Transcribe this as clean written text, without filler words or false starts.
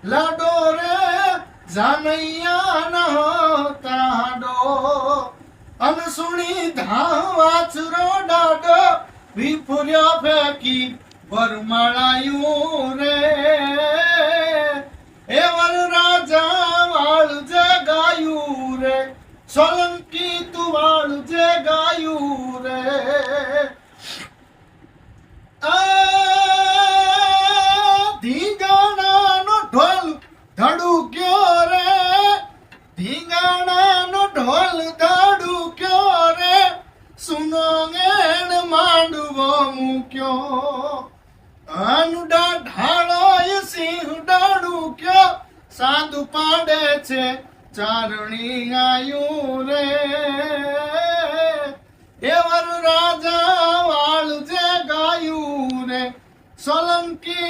લાડો રે જાનૈયા ન તાડો અનસુણી ધાવાચરો ડાડો વિફુર્યો ફેંકી બરમાળાયું રે એ વર રાજા વાળ જે ગાયું રે સોલંકી તું વાળ જે ગાયું રે ધીંગાણાનો ઢોલ ધડુક્યો રે ધીંગાણાનો ઢોલ ધડુક્યો રે સુનો ગેણ માંડવો મૂક્યો અનુડા ઢાળો સિંહ ડડુક્યો સાધુ પાડે છે ચારણી આયું રે એ વર રાજા વાળ જે ગાયું રે સોલંકી